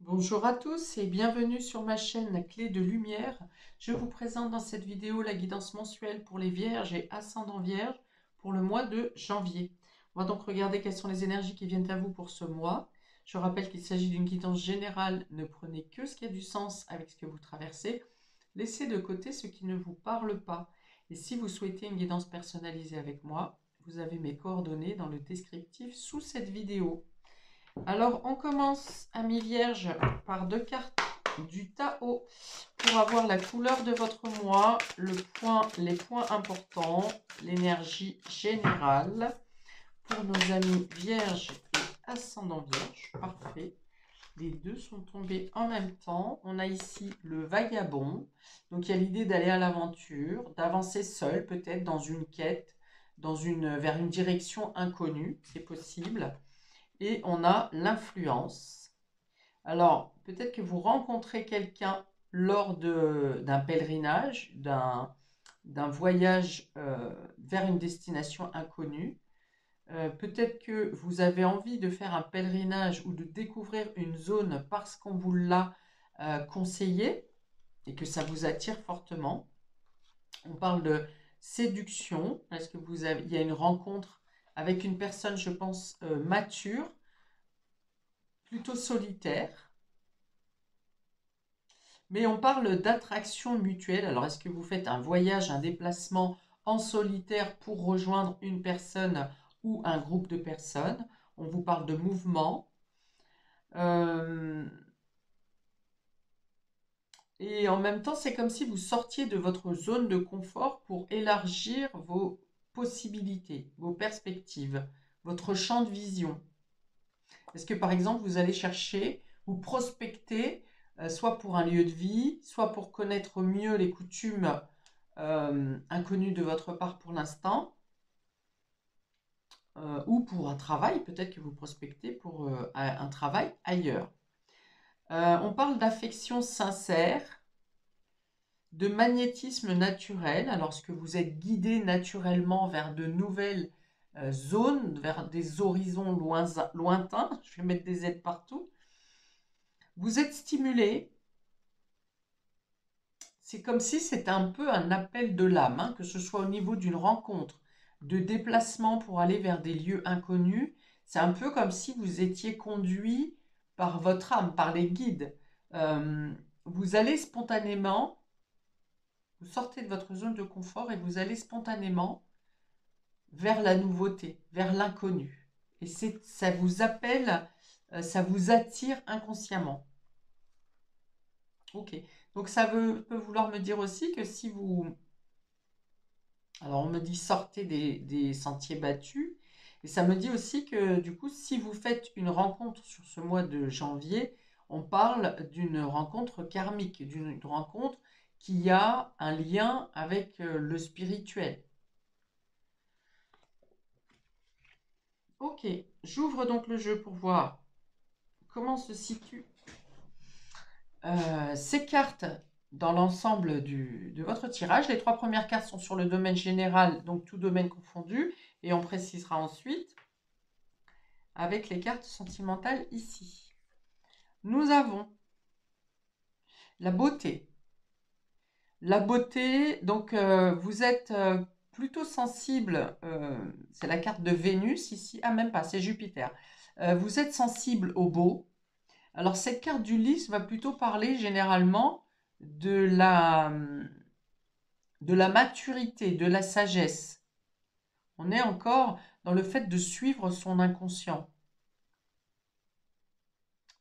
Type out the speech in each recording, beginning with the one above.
Bonjour à tous et bienvenue sur ma chaîne Clé de Lumière. Je vous présente dans cette vidéo la guidance mensuelle pour les Vierges et Ascendant Vierge pour le mois de janvier. On va donc regarder quelles sont les énergies qui viennent à vous pour ce mois. Je rappelle qu'il s'agit d'une guidance générale. Ne prenez que ce qui a du sens avec ce que vous traversez. Laissez de côté ce qui ne vous parle pas. Et si vous souhaitez une guidance personnalisée avec moi, vous avez mes coordonnées dans le descriptif sous cette vidéo. Alors, on commence, amis vierges, par deux cartes du Tao pour avoir la couleur de votre mois, les points importants, l'énergie générale pour nos amis vierges et ascendant vierge. Parfait. Les deux sont tombés en même temps. On a ici le vagabond. Donc, il y a l'idée d'aller à l'aventure, d'avancer seul, peut-être dans une quête, vers une direction inconnue. C'est possible. Et on a l'influence. Alors, peut-être que vous rencontrez quelqu'un lors d'un pèlerinage, d'un voyage vers une destination inconnue. Peut-être que vous avez envie de faire un pèlerinage ou de découvrir une zone parce qu'on vous l'a conseillé et que ça vous attire fortement. On parle de séduction. Est-ce que il y a une rencontre avec une personne, je pense, mature, plutôt solitaire? Mais on parle d'attraction mutuelle. Alors, est-ce que vous faites un voyage, un déplacement en solitaire pour rejoindre une personne ou un groupe de personnes? On vous parle de mouvement. Euh, et en même temps, c'est comme si vous sortiez de votre zone de confort pour élargir vos possibilités, vos perspectives, votre champ de vision. Est-ce que par exemple, vous allez chercher ou prospecter, soit pour un lieu de vie, soit pour connaître mieux les coutumes inconnues de votre part pour l'instant, ou pour un travail, peut-être que vous prospectez pour un travail ailleurs. On parle d'affection sincère, de magnétisme naturel, alors est-ce que vous êtes guidé naturellement vers de nouvelles zones, vers des horizons lointains, je vais mettre des aides partout. Vous êtes stimulé. C'est comme si c'était un peu un appel de l'âme, hein, que ce soit au niveau d'une rencontre, de déplacement pour aller vers des lieux inconnus. C'est un peu comme si vous étiez conduit par votre âme, par les guides. Euh, Vous allez spontanément, vous sortez de votre zone de confort et vous allez spontanément vers la nouveauté, vers l'inconnu. Et ça vous appelle, ça vous attire inconsciemment. Ok. Donc peut vouloir me dire aussi que si vous... Alors on me dit sortez des sentiers battus. Et ça me dit aussi que du coup, si vous faites une rencontre sur ce mois de janvier, on parle d'une rencontre karmique, d'une rencontre qui a un lien avec le spirituel. Ok, j'ouvre donc le jeu pour voir comment se situent ces cartes dans l'ensemble de votre tirage. Les trois premières cartes sont sur le domaine général, donc tout domaine confondu, et on précisera ensuite avec les cartes sentimentales ici. Nous avons la beauté. La beauté, donc vous êtes plutôt sensible, c'est la carte de Vénus ici, ah même pas, c'est Jupiter. Vous êtes sensible au beau. Alors cette carte d'Ulysse va plutôt parler généralement de de la maturité, de la sagesse. On est encore dans le fait de suivre son inconscient.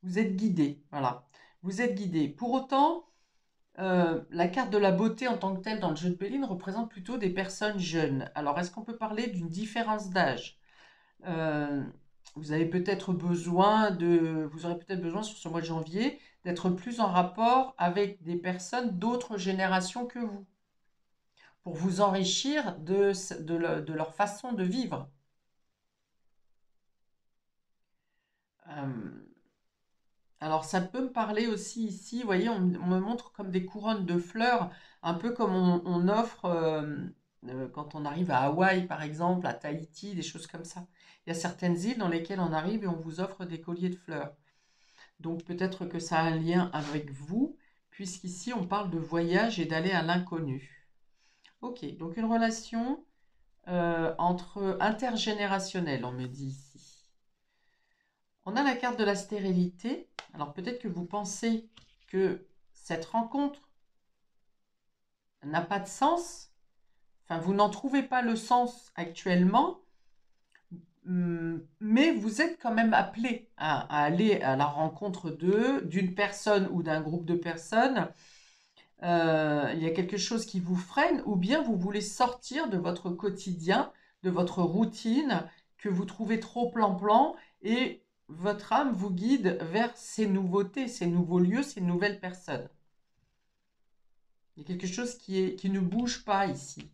Vous êtes guidé, voilà. Vous êtes guidé. Pour autant, la carte de la beauté en tant que telle dans le jeu de Béline représente plutôt des personnes jeunes. Alors, est-ce qu'on peut parler d'une différence d'âge? Euh, Vous avez peut-être besoin vous aurez peut-être besoin sur ce mois de janvier d'être plus en rapport avec des personnes d'autres générations que vous, pour vous enrichir de leur façon de vivre. Euh, alors ça peut me parler aussi ici, vous voyez, on me montre comme des couronnes de fleurs, un peu comme on offre quand on arrive à Hawaï par exemple, à Tahiti, des choses comme ça. Il y a certaines îles dans lesquelles on arrive et on vous offre des colliers de fleurs. Donc peut-être que ça a un lien avec vous, puisqu'ici on parle de voyage et d'aller à l'inconnu. Ok, donc une relation entre intergénérationnelle, on me dit ici. On a la carte de la stérilité. Alors peut-être que vous pensez que cette rencontre n'a pas de sens. Enfin, vous n'en trouvez pas le sens actuellement, mais vous êtes quand même appelé à aller à la rencontre d'une personne ou d'un groupe de personnes. Il y a quelque chose qui vous freine, ou bien vous voulez sortir de votre quotidien, de votre routine, que vous trouvez trop plan-plan, et votre âme vous guide vers ces nouveautés, ces nouveaux lieux, ces nouvelles personnes. Il y a quelque chose qui ne bouge pas ici.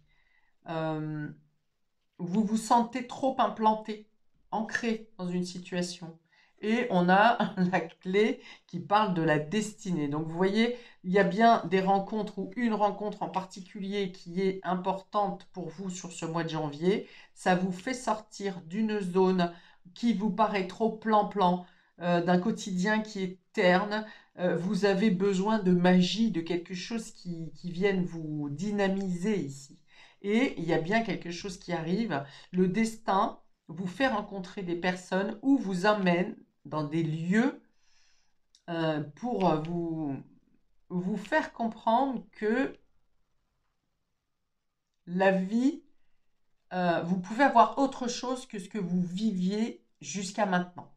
Euh, vous vous sentez trop implanté, ancré dans une situation. Et on a la clé qui parle de la destinée. Donc vous voyez, il y a bien des rencontres ou une rencontre en particulier qui est importante pour vous sur ce mois de janvier. Ça vous fait sortir d'une zone qui vous paraît trop plan-plan, d'un quotidien qui est terne. Vous avez besoin de magie, de quelque chose qui vienne vous dynamiser ici. Et il y a bien quelque chose qui arrive. Le destin vous fait rencontrer des personnes ou vous amène dans des lieux pour vous faire comprendre que la vie, vous pouvez avoir autre chose que ce que vous viviez jusqu'à maintenant.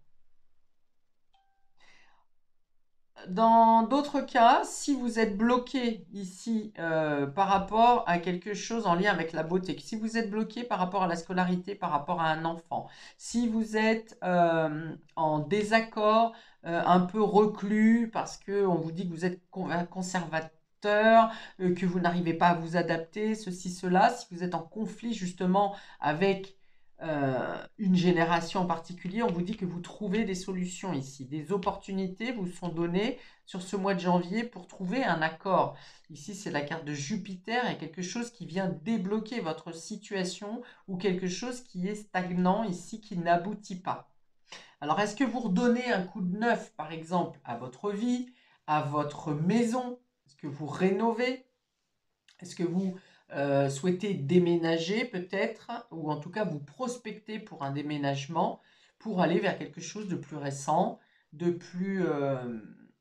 Dans d'autres cas, si vous êtes bloqué ici par rapport à quelque chose en lien avec la beauté, si vous êtes bloqué par rapport à la scolarité, par rapport à un enfant, si vous êtes en désaccord, un peu reclus parce qu'on vous dit que vous êtes un conservateur, que vous n'arrivez pas à vous adapter, ceci, cela, si vous êtes en conflit justement avec une génération en particulier, on vous dit que vous trouvez des solutions ici. Des opportunités vous sont données sur ce mois de janvier pour trouver un accord. Ici, c'est la carte de Jupiter. Il y a quelque chose qui vient débloquer votre situation ou quelque chose qui est stagnant ici, qui n'aboutit pas. Alors, est-ce que vous redonnez un coup de neuf, par exemple, à votre vie, à votre maison? Est-ce que vous rénovez? Est-ce que vous souhaitez déménager peut-être, ou en tout cas vous prospectez pour un déménagement, pour aller vers quelque chose de plus récent, de plus...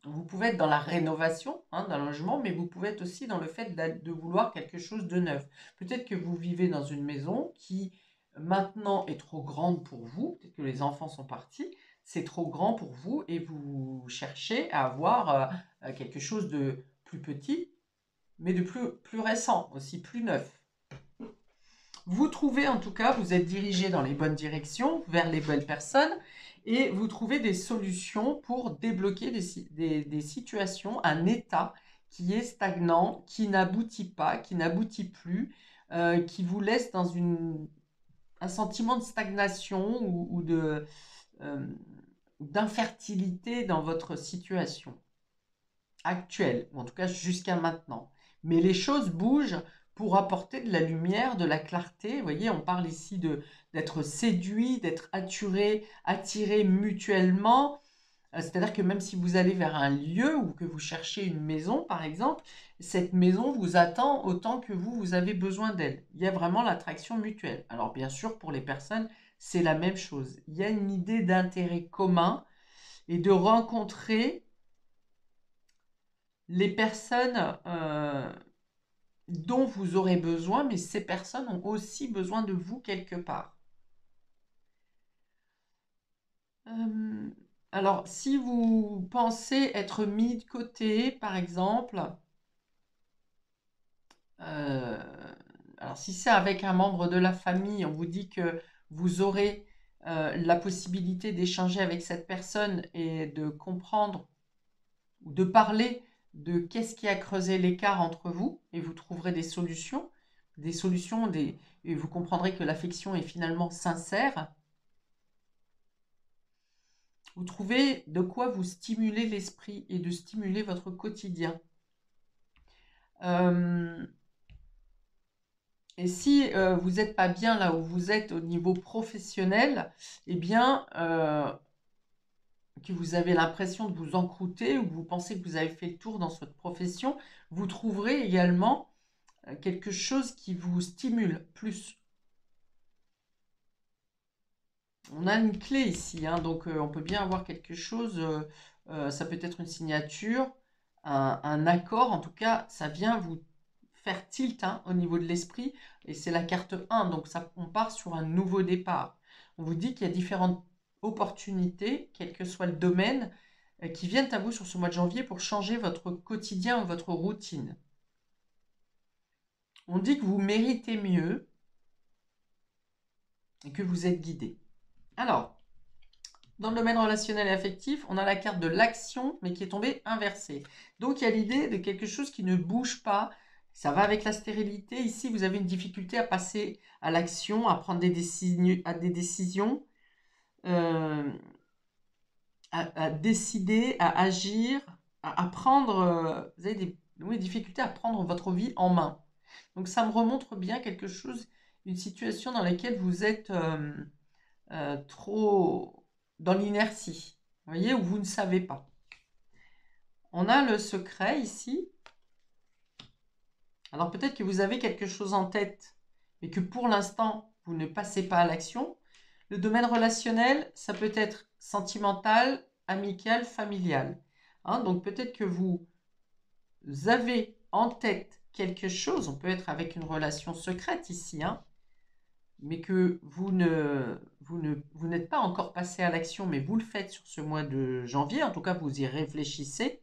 vous pouvez être dans la rénovation d'un logement, mais vous pouvez être aussi dans le fait de vouloir quelque chose de neuf. Peut-être que vous vivez dans une maison qui maintenant est trop grande pour vous, peut-être que les enfants sont partis, c'est trop grand pour vous et vous cherchez à avoir quelque chose de plus petit, mais de plus récent, aussi plus neuf. Vous trouvez en tout cas, vous êtes dirigé dans les bonnes directions, vers les belles personnes, et vous trouvez des solutions pour débloquer des situations, un état qui est stagnant, qui n'aboutit pas, qui n'aboutit plus, qui vous laisse dans un sentiment de stagnation ou d'infertilité dans votre situation actuelle, ou en tout cas jusqu'à maintenant. Mais les choses bougent pour apporter de la lumière, de la clarté. Vous voyez, on parle ici d'être séduit, d'être attiré mutuellement. C'est-à-dire que même si vous allez vers un lieu ou que vous cherchez une maison, par exemple, cette maison vous attend autant que vous avez besoin d'elle. Il y a vraiment l'attraction mutuelle. Alors bien sûr, pour les personnes, c'est la même chose. Il y a une idée d'intérêt commun et de rencontrer les personnes dont vous aurez besoin, mais ces personnes ont aussi besoin de vous quelque part. Alors, si vous pensez être mis de côté, par exemple, alors si c'est avec un membre de la famille, on vous dit que vous aurez la possibilité d'échanger avec cette personne et de comprendre ou de parler de qu'est-ce qui a creusé l'écart entre vous, et vous trouverez des solutions, et vous comprendrez que l'affection est finalement sincère. Vous trouvez de quoi vous stimuler l'esprit et de stimuler votre quotidien. Et si vous n'êtes pas bien là où vous êtes au niveau professionnel, eh bien, que vous avez l'impression de vous encrouter ou que vous pensez que vous avez fait le tour dans cette profession, vous trouverez également quelque chose qui vous stimule plus. On a une clé ici, hein, donc on peut bien avoir quelque chose, ça peut être une signature, un accord, en tout cas, ça vient vous faire tilt hein, au niveau de l'esprit, et c'est la carte 1, donc ça, on part sur un nouveau départ. On vous dit qu'il y a différentes opportunités, quel que soit le domaine, qui viennent à vous sur ce mois de janvier pour changer votre quotidien ou votre routine. On dit que vous méritez mieux et que vous êtes guidé. Alors, dans le domaine relationnel et affectif, on a la carte de l'action, mais qui est tombée inversée. Donc, il y a l'idée de quelque chose qui ne bouge pas. Ça va avec la stérilité. Ici, vous avez une difficulté à passer à l'action, à prendre des décisions, à décider, à agir, à prendre. Vous avez des difficultés à prendre votre vie en main. Donc, ça me remontre bien quelque chose, une situation dans laquelle vous êtes trop dans l'inertie, vous voyez, où vous ne savez pas. On a le secret ici. Alors peut-être que vous avez quelque chose en tête, mais que pour l'instant, vous ne passez pas à l'action. Le domaine relationnel, ça peut être sentimental, amical, familial. Hein, donc peut-être que vous avez en tête quelque chose, on peut être avec une relation secrète ici, hein, mais que vous n'êtes pas encore passé à l'action, mais vous le faites sur ce mois de janvier, en tout cas vous y réfléchissez.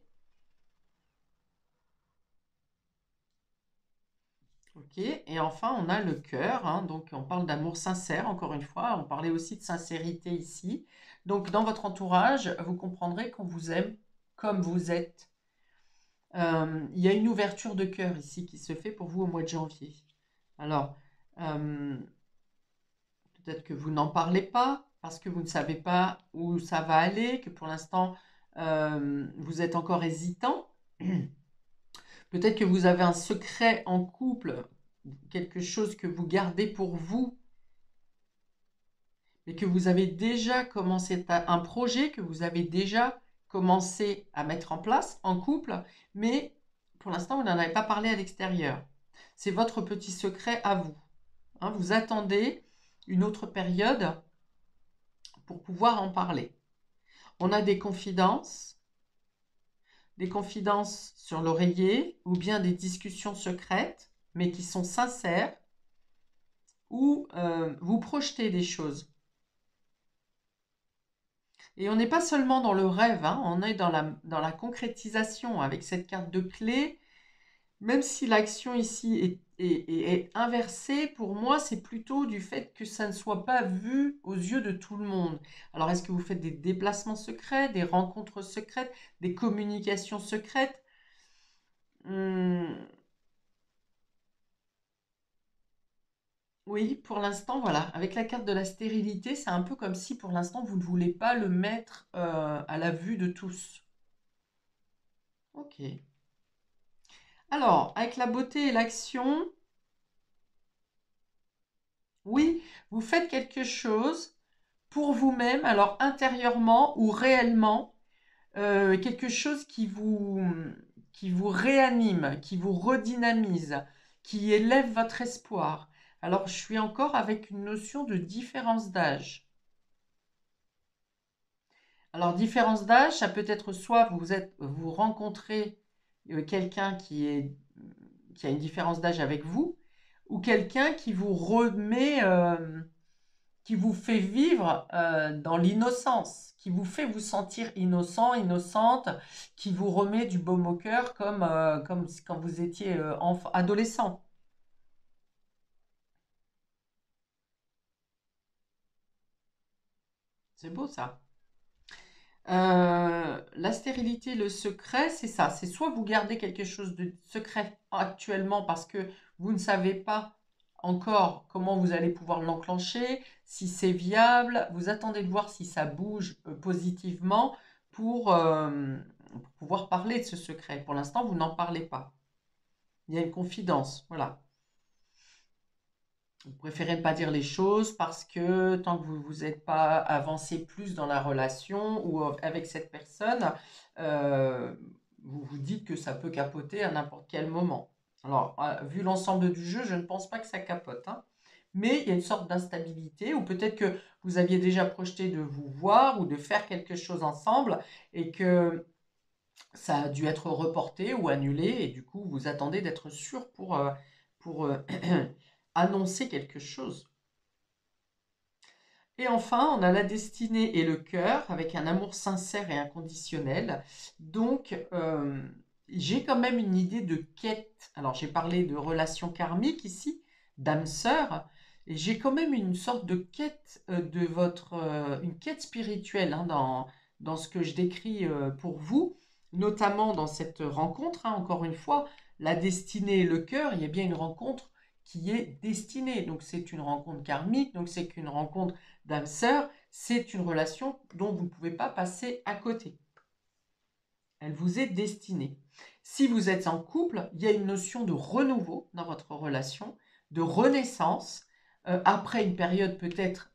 Ok, et enfin on a le cœur, hein, donc on parle d'amour sincère, encore une fois, on parlait aussi de sincérité ici. Donc dans votre entourage, vous comprendrez qu'on vous aime comme vous êtes. Il y a une ouverture de cœur ici qui se fait pour vous au mois de janvier. Alors, euh, peut-être que vous n'en parlez pas parce que vous ne savez pas où ça va aller, que pour l'instant, vous êtes encore hésitant. Peut-être que vous avez un secret en couple, quelque chose que vous gardez pour vous, mais que vous avez déjà commencé un projet, que vous avez déjà commencé à mettre en place en couple, mais pour l'instant, vous n'en avez pas parlé à l'extérieur. C'est votre petit secret à vous. Hein, vous attendez une autre période pour pouvoir en parler. On a des confidences sur l'oreiller ou bien des discussions secrètes, mais qui sont sincères, où vous projetez des choses. Et on n'est pas seulement dans le rêve, hein, on est dans la concrétisation avec cette carte de clé. Même si l'action ici est inversée, pour moi, c'est plutôt du fait que ça ne soit pas vu aux yeux de tout le monde. Alors, est-ce que vous faites des déplacements secrets, des rencontres secrètes, des communications secrètes? Hum, oui, pour l'instant, voilà. Avec la carte de la stérilité, c'est un peu comme si pour l'instant, vous ne voulez pas le mettre à la vue de tous. Ok. Alors, avec la beauté et l'action, oui, vous faites quelque chose pour vous-même, alors intérieurement ou réellement, quelque chose qui vous réanime, qui vous redynamise, qui élève votre espoir. Alors, je suis encore avec une notion de différence d'âge. Alors, différence d'âge, ça peut être soit vous rencontrez quelqu'un qui a une différence d'âge avec vous, ou quelqu'un qui vous remet, qui vous fait vivre dans l'innocence, qui vous fait vous sentir innocent, innocente, qui vous remet du baume au cœur comme quand vous étiez adolescent. C'est beau ça. La stérilité, le secret, c'est ça. C'est soit vous gardez quelque chose de secret actuellement parce que vous ne savez pas encore comment vous allez pouvoir l'enclencher, si c'est viable, vous attendez de voir si ça bouge positivement pour pouvoir parler de ce secret. Pour l'instant, vous n'en parlez pas. Il y a une confidence, voilà. Vous préférez ne pas dire les choses parce que tant que vous n'êtes pas avancé plus dans la relation ou avec cette personne, euh, vous vous dites que ça peut capoter à n'importe quel moment. Alors, vu l'ensemble du jeu, je ne pense pas que ça capote, hein. Mais il y a une sorte d'instabilité, ou peut-être que vous aviez déjà projeté de vous voir ou de faire quelque chose ensemble et que ça a dû être reporté ou annulé, et du coup, vous attendez d'être sûr pour annoncer quelque chose. Et enfin, on a la destinée et le cœur, avec un amour sincère et inconditionnel. Donc, j'ai quand même une idée de quête. Alors, j'ai parlé de relation karmique ici, d'âme sœur, et j'ai quand même une sorte de quête une quête spirituelle, hein, dans ce que je décris pour vous, notamment dans cette rencontre, hein, encore une fois, la destinée et le cœur, il y a bien une rencontre qui est destinée. Donc, c'est une rencontre karmique, donc c'est qu'une rencontre d'âme sœur, c'est une relation dont vous ne pouvez pas passer à côté. Elle vous est destinée. Si vous êtes en couple, il y a une notion de renouveau dans votre relation, de renaissance, après une période peut-être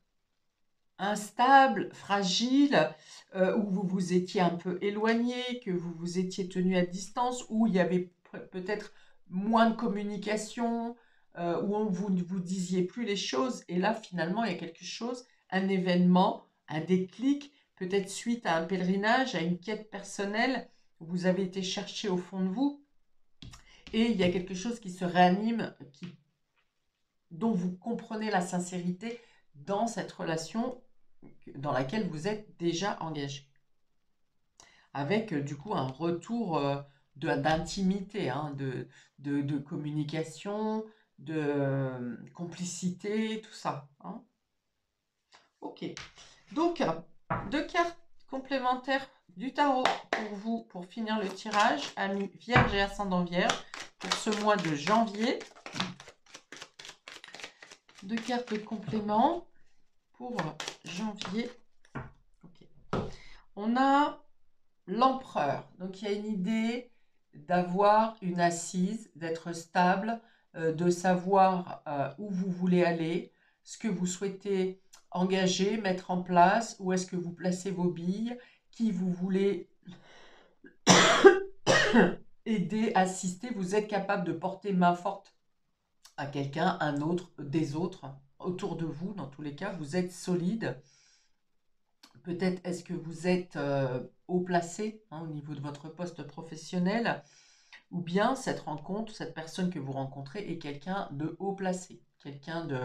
instable, fragile, où vous vous étiez un peu éloigné, que vous vous étiez tenu à distance, où il y avait peut-être moins de communication, où vous ne vous disiez plus les choses. Et là, finalement, il y a quelque chose, un événement, un déclic, peut-être suite à un pèlerinage, à une quête personnelle, où vous avez été chercher au fond de vous. Et il y a quelque chose qui se réanime, dont vous comprenez la sincérité dans cette relation dans laquelle vous êtes déjà engagé. Avec du coup un retour d'intimité, hein, de communication, de complicité, tout ça, hein. Ok, donc 2 cartes complémentaires du tarot pour vous, pour finir le tirage, amis Vierge et ascendant Vierge, pour ce mois de janvier. 2 cartes de complément pour janvier. Ok. On a l'empereur. Donc il y a une idée d'avoir une assise, d'être stable, de savoir où vous voulez aller, ce que vous souhaitez engager, mettre en place, où est-ce que vous placez vos billes, qui vous voulez aider, assister. Vous êtes capable de porter main forte à quelqu'un, un autre, des autres autour de vous. Dans tous les cas, vous êtes solide. Peut-être est-ce que vous êtes haut placé, hein, au niveau de votre poste professionnel, ou bien cette rencontre, cette personne que vous rencontrez est quelqu'un de haut placé, quelqu'un de...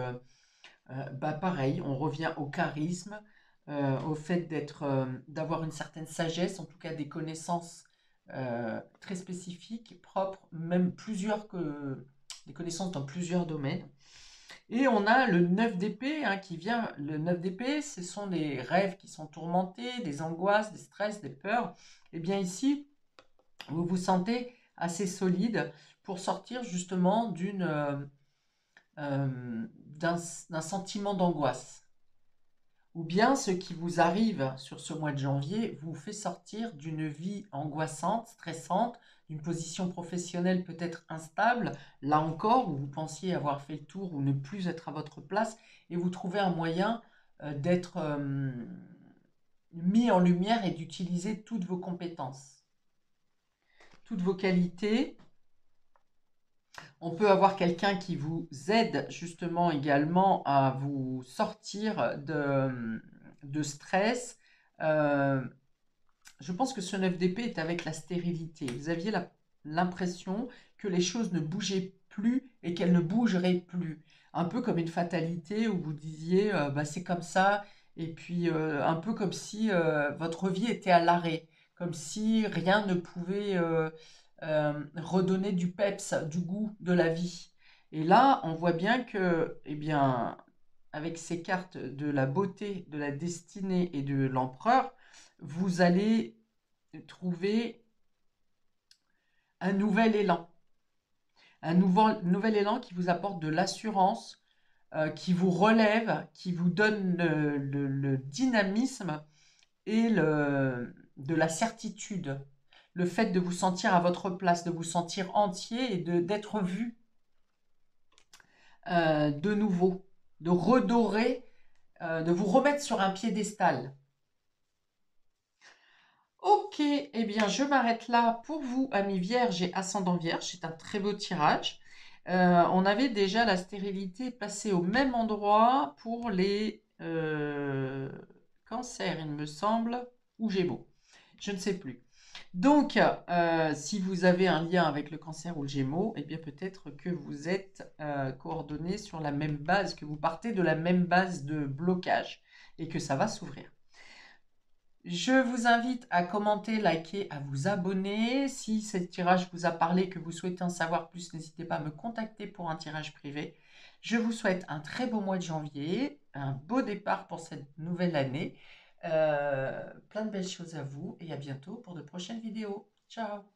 pareil, on revient au charisme, au fait d'avoir une certaine sagesse, en tout cas des connaissances très spécifiques, propres, même des connaissances dans plusieurs domaines. Et on a le 9 d'épée, hein, qui vient. Le 9 d'épée, ce sont des rêves qui sont tourmentés, des angoisses, des stress, des peurs. Et bien ici, vous vous sentez assez solide pour sortir justement d'un sentiment d'angoisse. Ou bien ce qui vous arrive sur ce mois de janvier vous fait sortir d'une vie angoissante, stressante, d'une position professionnelle peut-être instable, là encore, où vous pensiez avoir fait le tour ou ne plus être à votre place, et vous trouvez un moyen d'être mis en lumière et d'utiliser toutes vos compétences, toutes vos qualités. On peut avoir quelqu'un qui vous aide justement également à vous sortir de stress. Je pense que ce 9 d'épée est avec la stérilité. Vous aviez l'impression que les choses ne bougeaient plus et qu'elles ne bougeraient plus. Un peu comme une fatalité où vous disiez bah, c'est comme ça, et puis un peu comme si votre vie était à l'arrêt, comme si rien ne pouvait redonner du peps, du goût de la vie. Et là, on voit bien que, eh bien, avec ces cartes de la beauté, de la destinée et de l'empereur, vous allez trouver un nouvel élan. Un nouvel élan qui vous apporte de l'assurance, qui vous relève, qui vous donne le dynamisme et de la certitude. Le fait de vous sentir à votre place, de vous sentir entier et d'être vu. de nouveau, de redorer, de vous remettre sur un piédestal. Ok, eh bien je m'arrête là pour vous, amis vierges et ascendant vierge. C'est un très beau tirage. On avait déjà la stérilité placée au même endroit pour les cancers, il me semble, ou gémeaux. Je ne sais plus. Donc, si vous avez un lien avec le cancer ou le gémeaux, eh bien peut-être que vous êtes coordonnés sur la même base, que vous partez de la même base de blocage et que ça va s'ouvrir. Je vous invite à commenter, liker, à vous abonner. Si ce tirage vous a parlé, que vous souhaitez en savoir plus, n'hésitez pas à me contacter pour un tirage privé. Je vous souhaite un très beau mois de janvier, un beau départ pour cette nouvelle année. Plein de belles choses à vous et à bientôt pour de prochaines vidéos. Ciao!